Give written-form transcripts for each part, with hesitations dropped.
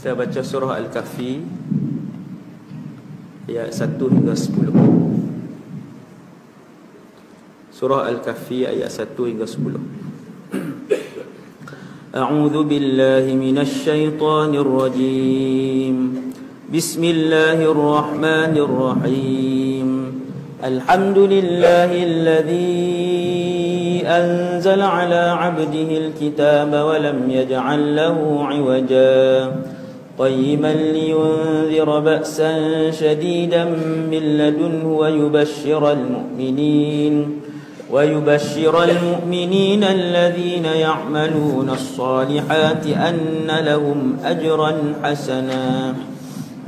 Kita baca surah Al-Kahfi ayat 1 hingga 10. Surah Al-Kahfi ayat 1 hingga 10. A'udzu billahi minasy syaithanir rajim. Bismillahirrahmanirrahim. Alhamdulillahilladzi anzala ala 'abdihi al-kitaba wa lam yaj'al lahu 'iwaja. قيما لينذر بأسا شديدا من لدنه ويبشر المؤمنين الذين يعملون الصالحات أن لهم أجرا حسنا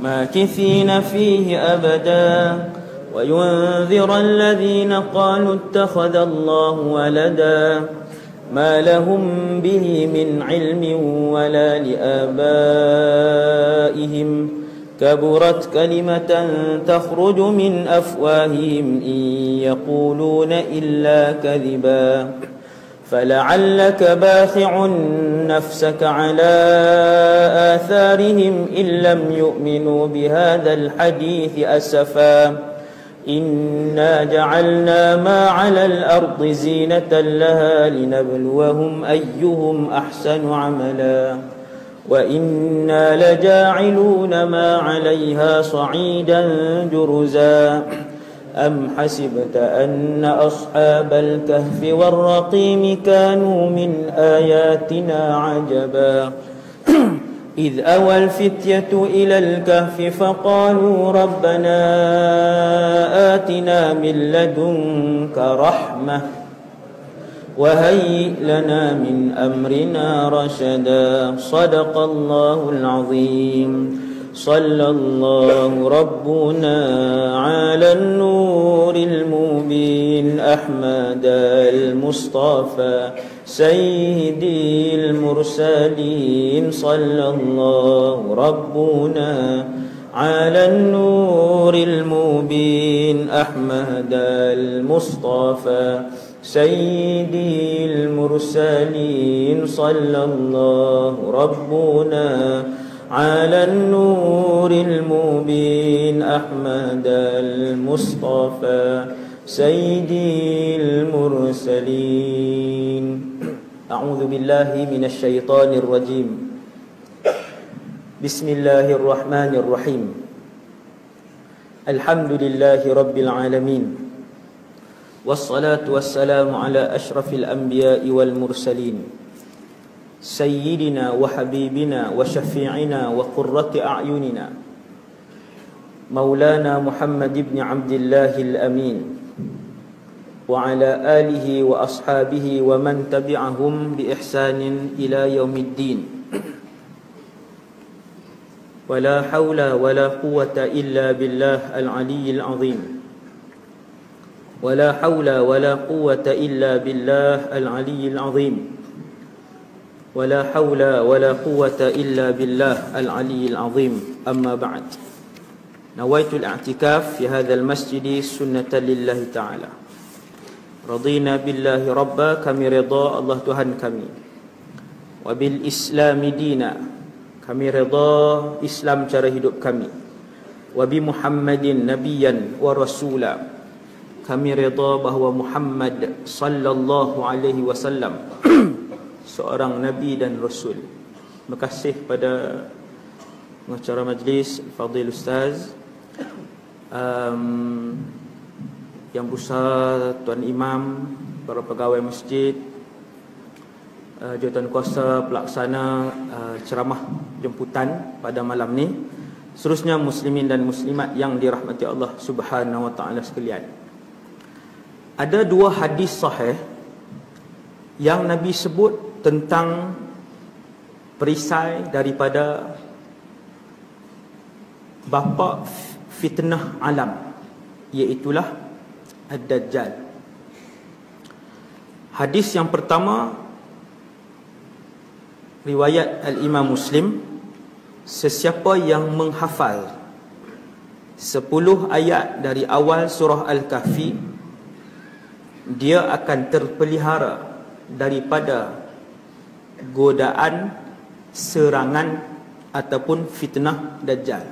ماكثين فيه أبدا وينذر الذين قالوا اتخذ الله ولدا ما لهم به من علم ولا لآبائهم كبرت كلمة تخرج من أفواههم إن يقولون إلا كذبا فلعلك باخع نفسك على آثارهم إن لم يؤمنوا بهذا الحديث أسفا إنا جعلنا ما على الأرض زينة لها لنبلوهم أيهم أحسن عملا وإنا لجاعلون ما عليها صعيدا جرزا أم حسبت أن أصحاب الكهف والرقيم كانوا من آياتنا عجبا إذ أوى الفتية إلى الكهف فقالوا ربنا آتنا من لدنك رحمة وهيئ لنا من أمرنا رشدا صدق الله العظيم صلى الله ربنا على النور المبين أحمد المصطفى سيدي المرسلين صلى الله ربنا على النور المبين أحمد المصطفى سيدي المرسلين صلى الله ربنا على النور المبين أحمد المصطفى سيدي المرسلين. أعوذ بالله من الشيطان الرجيم. بسم الله الرحمن الرحيم. الحمد لله رب العالمين والصلاة والسلام على أشرف الأنبياء والمرسلين سيدنا وحبيبنا وشفيعنا وقرة أعيننا مولانا محمد بن عبد الله الأمين وعلى آله وأصحابه ومن تبعهم بإحسان إلى يوم الدين ولا حول ولا قوة إلا بالله العلي العظيم ولا حول ولا قوة إلا بالله العلي العظيم ولا حول ولا قوة إلا بالله العلي العظيم أما بعد نويت الاعتكاف في هذا المسجد سنة لله تعالى رضينا بالله ربا kami redha Allah Tuhan kami وبالإسلام دينا kami redha Islam cara hidup kami وبمحمد نبيا ورسولا kami redha bahawa Muhammad sallallahu alaihi wasallam seorang Nabi dan Rasul. Terima kasih pada pengacara majlis Fadil Ustaz, Yang Besar, Tuan Imam, para pegawai masjid, jawatan kuasa pelaksana ceramah jemputan pada malam ni, seterusnya muslimin dan muslimat yang dirahmati Allah Subhanahu wa taala sekalian. Ada dua hadis sahih yang Nabi sebut tentang perisai daripada bapa fitnah alam, iaitulah Ad-Dajjal. Hadis yang pertama riwayat Al-Imam Muslim, sesiapa yang menghafal 10 ayat dari awal surah Al-Kahfi, dia akan terpelihara daripada godaan, serangan ataupun fitnah Dajjal.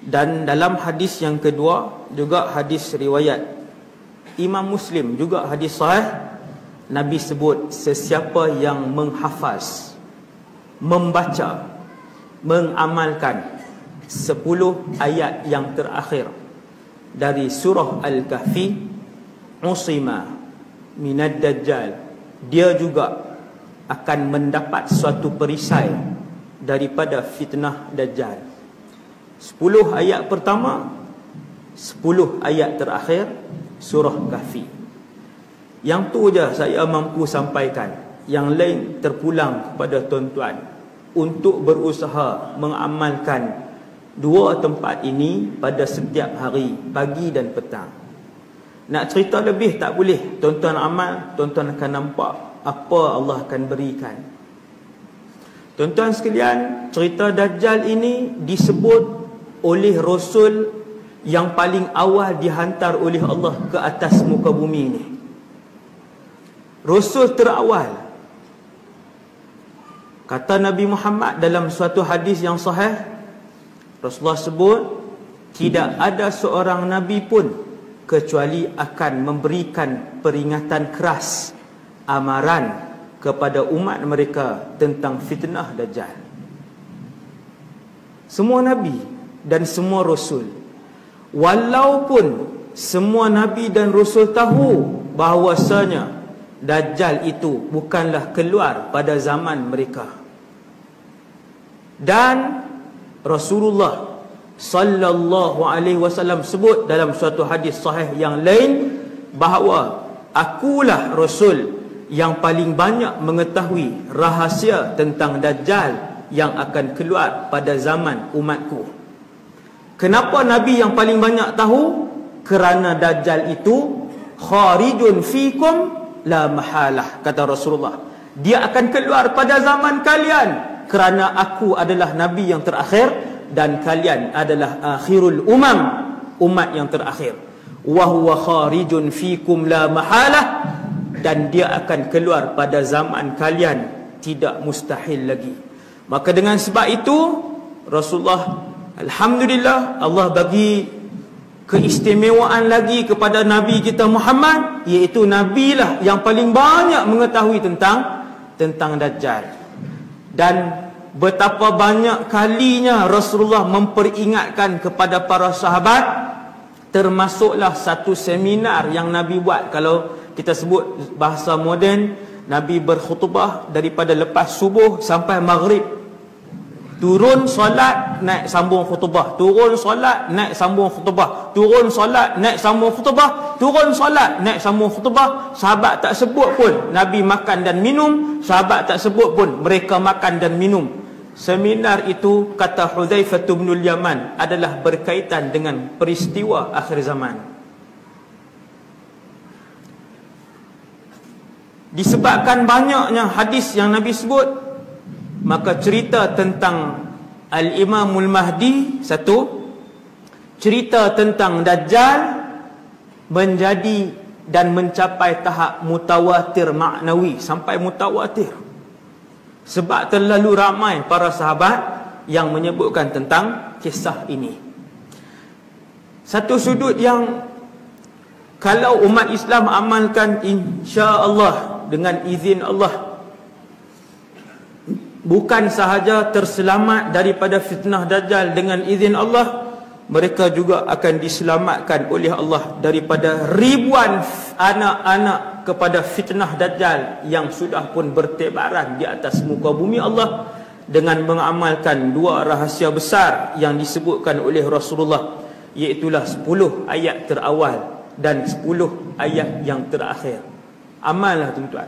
Dan dalam hadis yang kedua, juga hadis riwayat Imam Muslim, juga hadis sahih, Nabi sebut sesiapa yang menghafaz, membaca, mengamalkan 10 ayat yang terakhir dari surah Al-Kahfi, usima minad Dajjal, dia juga akan mendapat suatu perisai daripada fitnah Dajjal. 10 ayat pertama, 10 ayat terakhir surah Kahfi. Yang tu je saya mampu sampaikan. Yang lain terpulang kepada tuan-tuan untuk berusaha mengamalkan 2 tempat ini pada setiap hari, pagi dan petang. Nak cerita lebih tak boleh. Tuan-tuan amal, tuan-tuan akan nampak apa Allah akan berikan. Tuan-tuan sekalian, cerita Dajjal ini disebut oleh Rasul yang paling awal dihantar oleh Allah ke atas muka bumi ini. Rasul terawal. Kata Nabi Muhammad dalam suatu hadis yang sahih, Rasulullah sebut, tidak ada seorang Nabi pun kecuali akan memberikan peringatan keras, amaran kepada umat mereka tentang fitnah Dajjal. Semua Nabi dan semua Rasul, walaupun semua Nabi dan Rasul tahu bahawasanya Dajjal itu bukanlah keluar pada zaman mereka, dan Rasulullah sallallahu alaihi wasallam sebut dalam suatu hadis sahih yang lain bahawa akulah Rasul yang paling banyak mengetahui rahsia tentang Dajjal yang akan keluar pada zaman umatku. Kenapa Nabi yang paling banyak tahu? Kerana Dajjal itu kharijun fikum la mahalah, kata Rasulullah. Dia akan keluar pada zaman kalian kerana aku adalah Nabi yang terakhir dan kalian adalah akhirul umam, umat yang terakhir. Wa huwa kharijun fikum la mahalah, dan dia akan keluar pada zaman kalian, tidak mustahil lagi. Maka dengan sebab itu Rasulullah, alhamdulillah, Allah bagi keistimewaan lagi kepada Nabi kita Muhammad, iaitu Nabi lah yang paling banyak mengetahui tentang Dajjal. Dan betapa banyak kalinya Rasulullah memperingatkan kepada para sahabat, termasuklah satu seminar yang Nabi buat. Kalau kita sebut bahasa moden, Nabi berkhutbah daripada lepas subuh sampai maghrib. Turun solat, naik sambung khutbah. Turun solat, naik sambung khutbah. Turun solat, naik sambung khutbah. Turun solat, naik sambung khutbah. Sahabat tak sebut pun Nabi makan dan minum. Sahabat tak sebut pun mereka makan dan minum. Seminar itu, kata Hudzaifah bin Yaman, adalah berkaitan dengan peristiwa akhir zaman. Disebabkan banyaknya hadis yang Nabi sebut, maka cerita tentang Al-Imamul Mahdi satu, cerita tentang Dajjal menjadi dan mencapai tahap mutawatir maknawi, sampai mutawatir. Sebab terlalu ramai para sahabat yang menyebutkan tentang kisah ini. Satu sudut yang kalau umat Islam amalkan, insya-Allah dengan izin Allah, bukan sahaja terselamat daripada fitnah Dajjal dengan izin Allah, mereka juga akan diselamatkan oleh Allah daripada ribuan anak-anak kepada fitnah Dajjal yang sudah pun bertebaran di atas muka bumi Allah, dengan mengamalkan 2 rahsia besar yang disebutkan oleh Rasulullah, iaitulah 10 ayat terawal dan 10 ayat yang terakhir. Amallah tuan-tuan.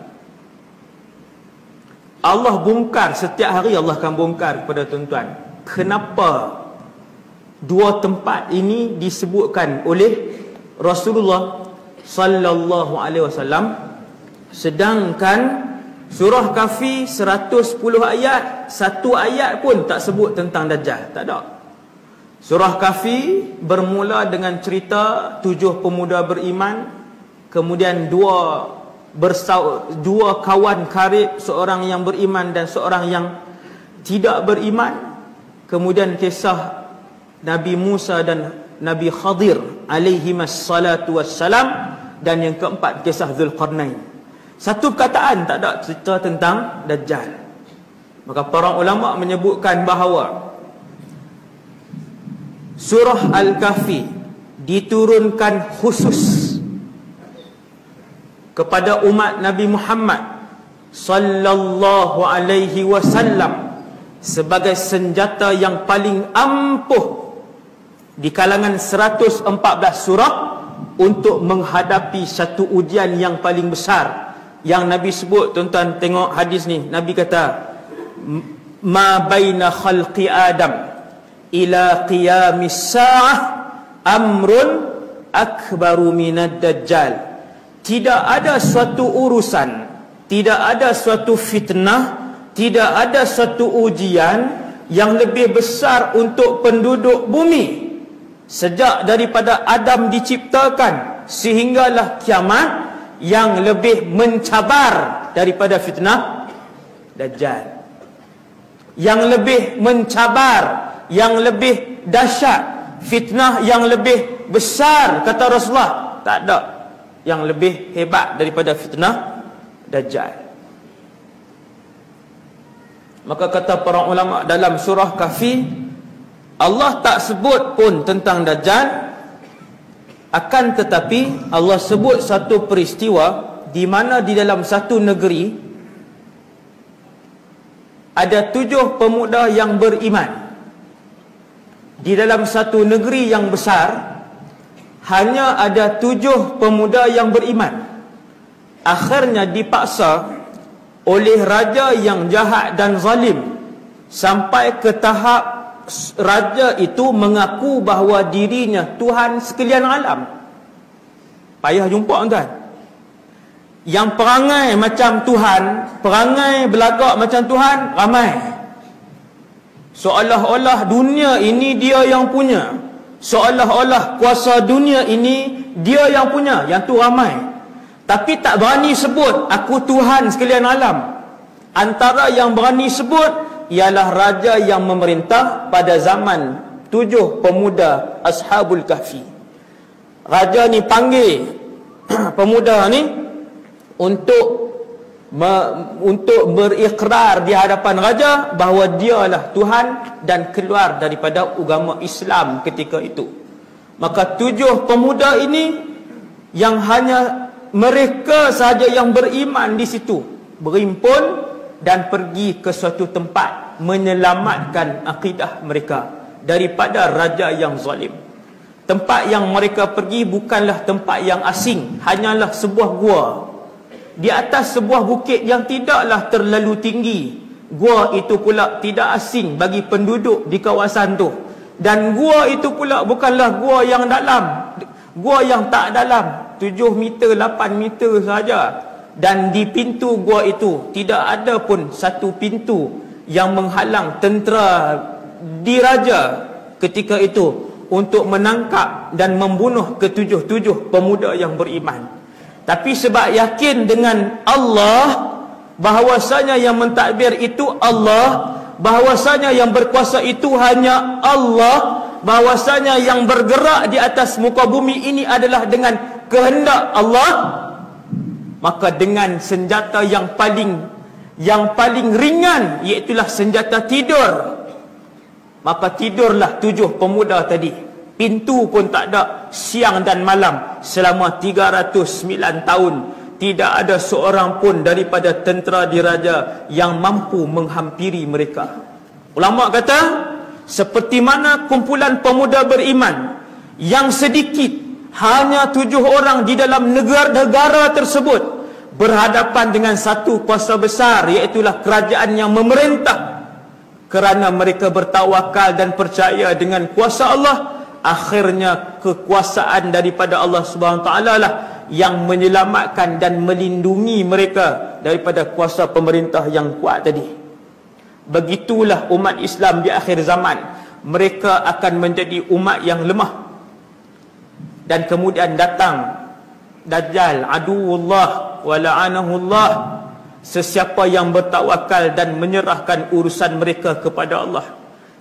Allah bongkar, setiap hari Allah akan bongkar kepada tuan-tuan kenapa 2 tempat ini disebutkan oleh Rasulullah sallallahu alaihi wasallam, sedangkan surah Kahfi 110 ayat, 1 ayat pun tak sebut tentang Dajjal, tak ada. Surah Kahfi bermula dengan cerita 7 pemuda beriman, kemudian 2 kawan karib, seorang yang beriman dan seorang yang tidak beriman. Kemudian kisah Nabi Musa dan Nabi Khadir alaihimas salatu wassalam. Dan yang keempat kisah Zulqarnain. Satu perkataan tak ada cerita tentang Dajjal. Maka para ulama menyebutkan bahawa surah Al-Kahfi diturunkan khusus kepada umat Nabi Muhammad sallallahu alaihi wasallam sebagai senjata yang paling ampuh di kalangan 114 surah untuk menghadapi satu ujian yang paling besar yang Nabi sebut. Tuan-tuan tengok hadis ni, Nabi kata ma baina khalqi Adam ila qiyamis sa'ah amrun akbaru minad dajjal. Tidak ada suatu urusan, tidak ada suatu fitnah, tidak ada suatu ujian yang lebih besar untuk penduduk bumi sejak daripada Adam diciptakan sehinggalah kiamat yang lebih mencabar daripada fitnah Dajjal. Yang lebih mencabar, yang lebih dahsyat, fitnah yang lebih besar, kata Rasulullah, tak ada yang lebih hebat daripada fitnah Dajjal. Maka kata para ulama dalam surah Kahfi, Allah tak sebut pun tentang Dajjal, akan tetapi Allah sebut satu peristiwa di mana di dalam satu negeri ada 7 pemuda yang beriman. Di dalam satu negeri yang besar hanya ada 7 pemuda yang beriman. Akhirnya dipaksa oleh raja yang jahat dan zalim sampai ke tahap raja itu mengaku bahawa dirinya Tuhan sekalian alam. Payah jumpa tuan. Yang perangai macam Tuhan, perangai belagak macam Tuhan ramai. Seolah-olah dunia ini dia yang punya, seolah-olah kuasa dunia ini dia yang punya, yang tu ramai. Tapi tak berani sebut aku Tuhan sekalian alam. Antara yang berani sebut ialah raja yang memerintah pada zaman 7 pemuda Ashabul Kahfi. Raja ni panggil pemuda ni untuk berikrar di hadapan raja bahawa dialah Tuhan dan keluar daripada agama Islam ketika itu. Maka 7 pemuda ini yang hanya mereka sahaja yang beriman di situ berhimpun dan pergi ke suatu tempat menyelamatkan akidah mereka daripada raja yang zalim. Tempat yang mereka pergi bukanlah tempat yang asing, hanyalah sebuah gua di atas sebuah bukit yang tidaklah terlalu tinggi. Gua itu pula tidak asing bagi penduduk di kawasan tu. Dan gua itu pula bukanlah gua yang dalam, gua yang tak dalam, 7 meter, 8 meter saja. Dan di pintu gua itu tidak ada pun satu pintu yang menghalang tentera diraja ketika itu untuk menangkap dan membunuh ke-7 pemuda yang beriman. Tapi sebab yakin dengan Allah, bahwasanya yang mentadbir itu Allah, bahwasanya yang berkuasa itu hanya Allah, bahwasanya yang bergerak di atas muka bumi ini adalah dengan kehendak Allah, maka dengan senjata yang paling ringan, iaitulah senjata tidur, maka tidurlah 7 pemuda tadi. Pintu pun tak ada siang dan malam selama 309 tahun. Tidak ada seorang pun daripada tentera diraja yang mampu menghampiri mereka. Ulama kata, seperti mana kumpulan pemuda beriman yang sedikit, hanya 7 orang di dalam negara tersebut berhadapan dengan satu kuasa besar, iaitulah kerajaan yang memerintah. Kerana mereka bertawakal dan percaya dengan kuasa Allah, akhirnya kekuasaan daripada Allah Subhanahu Wa Taala lah yang menyelamatkan dan melindungi mereka daripada kuasa pemerintah yang kuat tadi. Begitulah umat Islam di akhir zaman. Mereka akan menjadi umat yang lemah. Dan kemudian datang Dajjal, aduwullah wa la'anahullah, Sesiapa yang bertawakal dan menyerahkan urusan mereka kepada Allah,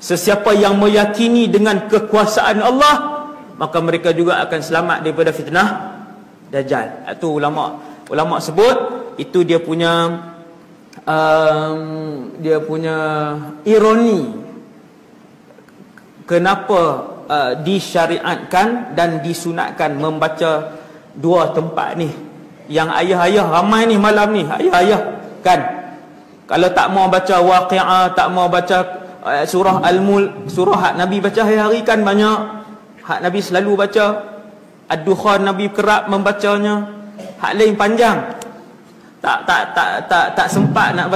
sesiapa yang meyakini dengan kekuasaan Allah, maka mereka juga akan selamat daripada fitnah Dajjal. Itu ulama sebut itu dia punya ironi kenapa disyariatkan dan disunatkan membaca dua tempat ni. Yang ayah-ayah ramai ni malam ni, ayah-ayah kan, kalau tak mau baca Waqi'ah, tak mau baca surah Al-Mulk, surah hak Nabi baca hari-hari kan banyak, hak Nabi selalu baca. Ad-Dukhan Nabi kerap membacanya, hak lain panjang, tak sempat nak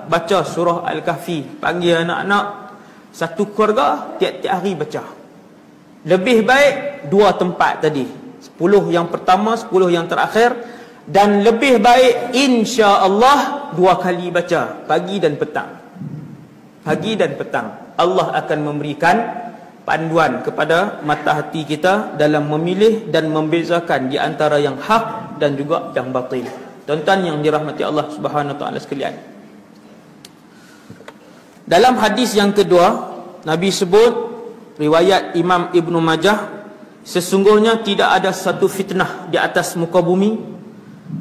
baca surah Al-Kahfi. Panggil anak-anak satu keluarga tiap-tiap hari baca. Lebih baik dua tempat tadi, 10 yang pertama, 10 yang terakhir. Dan lebih baik insya-Allah 2 kali baca, pagi dan petang. Pagi dan petang. Allah akan memberikan panduan kepada mata hati kita dalam memilih dan membezakan di antara yang hak dan juga yang batil. Tuan-tuan yang dirahmati Allah Subhanahu wa taala sekalian. Dalam hadis yang kedua, Nabi sebut, riwayat Imam Ibnu Majah, sesungguhnya tidak ada satu fitnah di atas muka bumi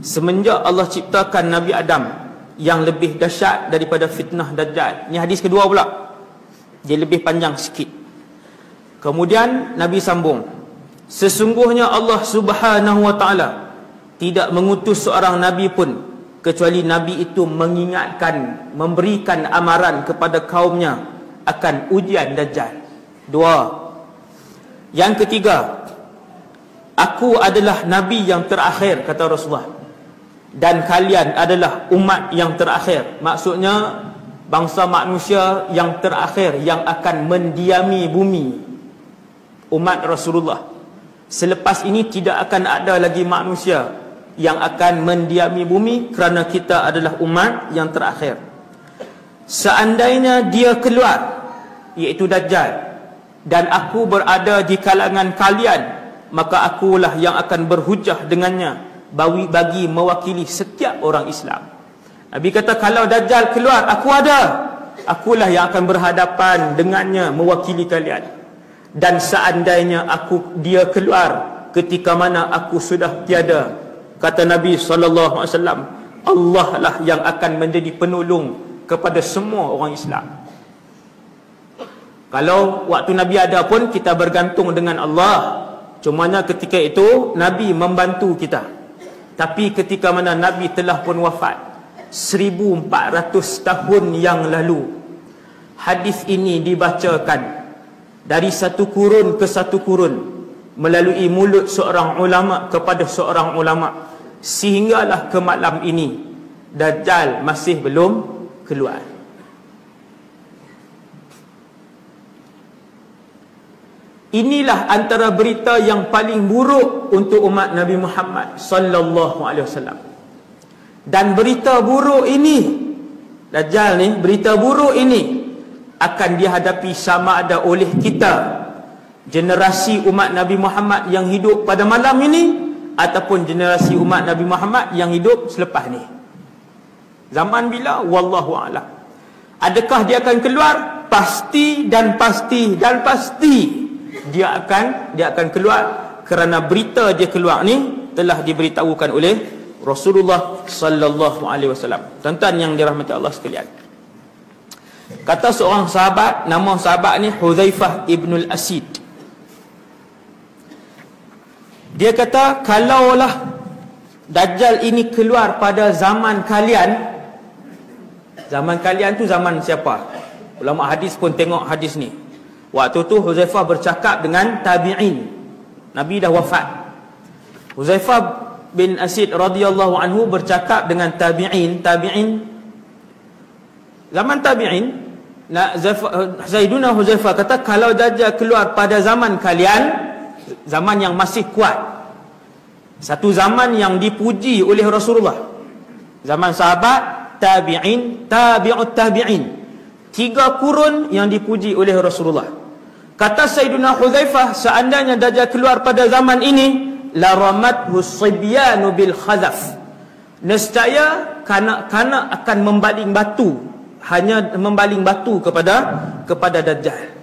semenjak Allah ciptakan Nabi Adam yang lebih dahsyat daripada fitnah Dajjal. Ini hadis kedua pula, dia lebih panjang sikit. Kemudian Nabi sambung, sesungguhnya Allah Subhanahu wa taala tidak mengutus seorang Nabi pun kecuali Nabi itu mengingatkan, memberikan amaran kepada kaumnya akan ujian Dajjal. 2. Yang ketiga, aku adalah Nabi yang terakhir, kata Rasulullah, dan kalian adalah umat yang terakhir. Maksudnya bangsa manusia yang terakhir yang akan mendiami bumi, umat Rasulullah. Selepas ini tidak akan ada lagi manusia yang akan mendiami bumi kerana kita adalah umat yang terakhir. Seandainya dia keluar, iaitu Dajjal, dan aku berada di kalangan kalian, maka akulah yang akan berhujah dengannya bagi mewakili setiap orang Islam. Nabi kata kalau Dajjal keluar, aku ada, akulah yang akan berhadapan dengannya mewakili kalian. Dan seandainya dia keluar ketika mana aku sudah tiada, kata Nabi SAW, Allah lah yang akan menjadi penolong kepada semua orang Islam. Kalau waktu Nabi ada pun kita bergantung dengan Allah, cumanya ketika itu Nabi membantu kita. Tapi ketika mana Nabi telah pun wafat 1400 tahun yang lalu, hadis ini dibacakan dari satu kurun ke satu kurun melalui mulut seorang ulama kepada seorang ulama, sehinggalah ke malam ini Dajjal masih belum keluar. Inilah antara berita yang paling buruk untuk umat Nabi Muhammad sallallahu alaihi wasallam. Dan berita buruk ini, Dajjal ni, berita buruk ini akan dihadapi sama ada oleh kita, generasi umat Nabi Muhammad yang hidup pada malam ini, ataupun generasi umat Nabi Muhammad yang hidup selepas ni. Zaman bila? Wallahu a'lam. Adakah dia akan keluar? Pasti dan pasti dan pasti dia akan keluar, kerana berita dia keluar ni telah diberitahukan oleh Rasulullah sallallahu alaihi wasallam. Tuan-tuan yang dirahmati Allah sekalian, kata seorang sahabat, nama sahabat ni Hudzaifah ibn al-Asid. Dia kata, kalaulah Dajjal ini keluar pada zaman kalian. Zaman kalian tu zaman siapa? Ulama hadis pun tengok hadis ni. Waktu tu Hudzaifah bercakap dengan tabi'in. Nabi dah wafat. Hudzaifah bin Asid radhiyallahu anhu bercakap dengan tabi'in. Zaman tabi'in, Zaiduna Hudzaifah kata, kalau Dajjal keluar pada zaman kalian, zaman yang masih kuat, satu zaman yang dipuji oleh Rasulullah, zaman sahabat, tabi'in, tabi'ut tabi'in, 3 kurun yang dipuji oleh Rasulullah. Kata Sayyiduna Hudzaifah, seandainya Dajjal keluar pada zaman ini, la ramathu sibyanu bil khazaf, nescaya kanak-kanak akan membaling batu, hanya membaling batu kepada Dajjal.